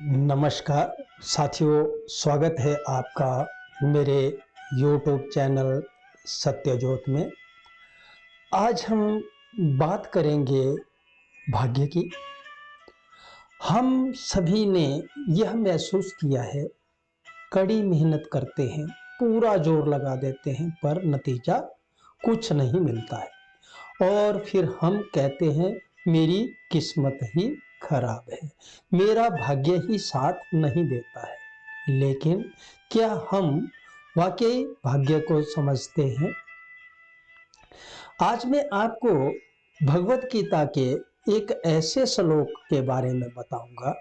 नमस्कार साथियों, स्वागत है आपका मेरे YouTube चैनल सत्यज्योत में। आज हम बात करेंगे भाग्य की। हम सभी ने यह महसूस किया है, कड़ी मेहनत करते हैं, पूरा जोर लगा देते हैं, पर नतीजा कुछ नहीं मिलता है और फिर हम कहते हैं मेरी किस्मत ही खराब है, मेरा भाग्य ही साथ नहीं देता है। लेकिन क्या हम वाकई भाग्य को समझते हैं? आज मैं आपको भगवत गीता के एक ऐसे श्लोक के बारे में बताऊंगा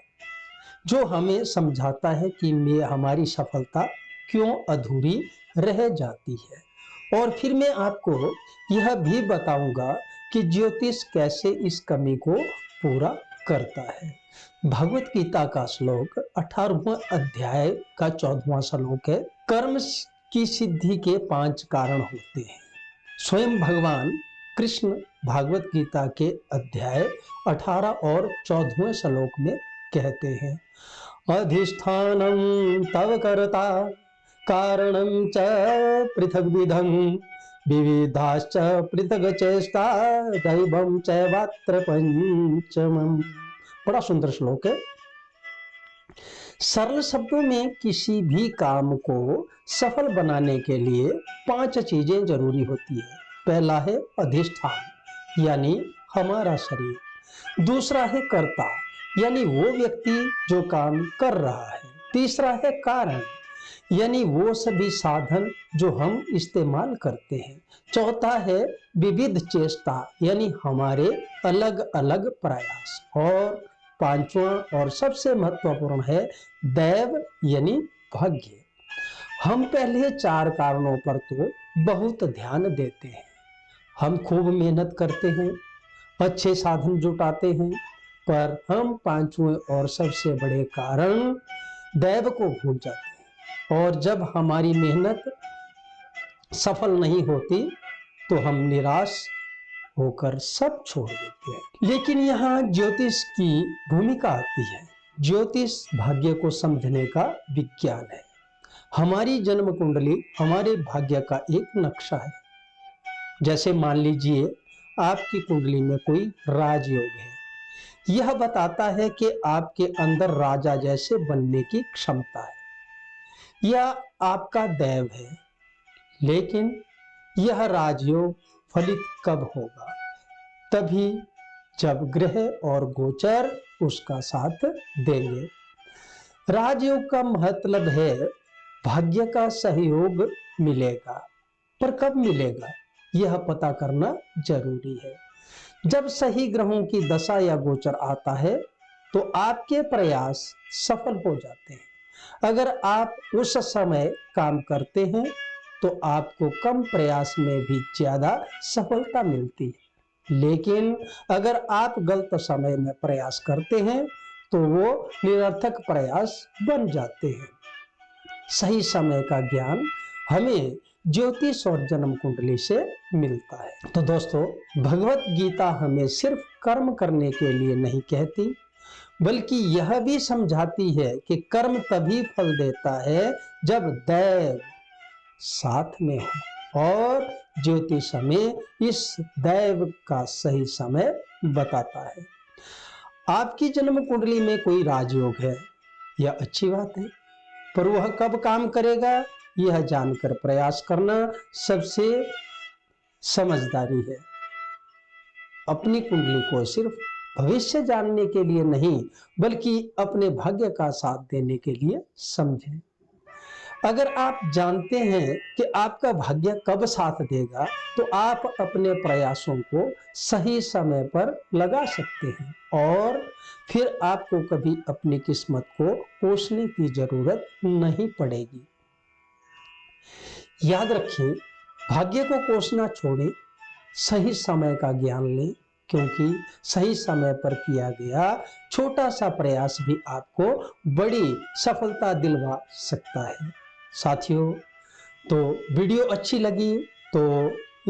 जो हमें समझाता है कि हमारी सफलता क्यों अधूरी रह जाती है। और फिर मैं आपको यह भी बताऊंगा कि ज्योतिष कैसे इस कमी को पूरा करता है। भगवत गीता का श्लोक 18वां अध्याय का 14वां श्लोक है। कर्म की सिद्धि के 5 कारण होते हैं। स्वयं भगवान कृष्ण भागवत गीता के अध्याय 18 और 14वें श्लोक में कहते हैं, अधिष्ठानं तव कर्ता कारणं च पृथग्विधं विविधाश्च पृथग चेष्टा दैवं चैवात्र पंचमम्। बड़ा सुंदर श्लोक है। सरल शब्दों में किसी भी काम को सफल बनाने के लिए 5 चीजें जरूरी होती है। पहला है अधिष्ठान, यानी हमारा शरीर। दूसरा है कर्ता, यानी वो व्यक्ति जो काम कर रहा है। तीसरा है कारण, यानी वो सभी साधन जो हम इस्तेमाल करते हैं। चौथा है विविध चेष्टा, यानी हमारे अलग अलग प्रयास। और पांचवा और सबसे महत्वपूर्ण है दैव, यानी भाग्य। हम पहले 4 कारणों पर तो बहुत ध्यान देते हैं। हम खूब मेहनत करते हैं, अच्छे साधन जुटाते हैं, पर हम पांचवें और सबसे बड़े कारण दैव को भूल जाते हैं। और जब हमारी मेहनत सफल नहीं होती तो हम निराश होकर सब छोड़ देते हैं। लेकिन यहाँ ज्योतिष की भूमिका आती है। ज्योतिष भाग्य को समझने का विज्ञान है। हमारी जन्म कुंडली हमारे भाग्य का एक नक्शा है। जैसे मान लीजिए आपकी कुंडली में कोई राजयोग है। यह बताता है कि आपके अंदर राजा जैसे बनने की क्षमता है। यह आपका दैव है। लेकिन यह राजयोग फलित कब होगा? तभी जब ग्रह और गोचर उसका साथ देंगे। राजयोग का मतलब है भाग्य का सहयोग मिलेगा, पर कब मिलेगा यह पता करना जरूरी है। जब सही ग्रहों की दशा या गोचर आता है तो आपके प्रयास सफल हो जाते हैं। अगर आप उस समय काम करते हैं तो आपको कम प्रयास में भी ज्यादा सफलता मिलती है। लेकिन अगर आप गलत समय में प्रयास करते हैं तो वो निरर्थक प्रयास बन जाते हैं। सही समय का ज्ञान हमें ज्योतिष और जन्म कुंडली से मिलता है। तो दोस्तों, भगवत गीता हमें सिर्फ कर्म करने के लिए नहीं कहती, बल्कि यह भी समझाती है कि कर्म तभी फल देता है जब दैव साथ में हो। और ज्योतिष हमें इस दैव का सही समय बताता है। आपकी जन्म कुंडली में कोई राजयोग है, यह अच्छी बात है, पर वह कब काम करेगा यह जानकर प्रयास करना सबसे समझदारी है। अपनी कुंडली को सिर्फ भविष्य जानने के लिए नहीं, बल्कि अपने भाग्य का साथ देने के लिए समझें। अगर आप जानते हैं कि आपका भाग्य कब साथ देगा तो आप अपने प्रयासों को सही समय पर लगा सकते हैं और फिर आपको कभी अपनी किस्मत को कोसने की जरूरत नहीं पड़ेगी। याद रखें, भाग्य को कोसना छोड़ें, सही समय का ज्ञान लें, क्योंकि सही समय पर किया गया छोटा सा प्रयास भी आपको बड़ी सफलता दिलवा सकता है। साथियों, तो वीडियो अच्छी लगी तो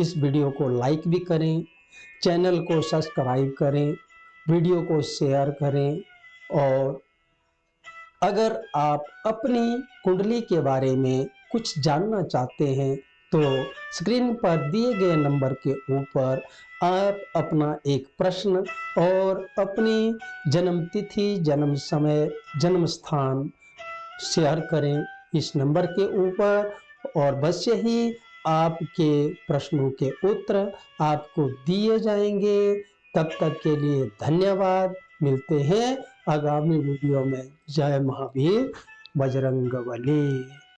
इस वीडियो को लाइक भी करें, चैनल को सब्सक्राइब करें, वीडियो को शेयर करें और अगर आप अपनी कुंडली के बारे में कुछ जानना चाहते हैं तो स्क्रीन पर दिए गए नंबर के ऊपर आप अपना एक प्रश्न और अपनी जन्म तिथि, जन्म समय, जन्म स्थान शेयर करें इस नंबर के ऊपर, और बस यही आपके प्रश्नों के उत्तर आपको दिए जाएंगे। तब तक के लिए धन्यवाद। मिलते हैं आगामी वीडियो में। जय महावीर, बजरंगबली।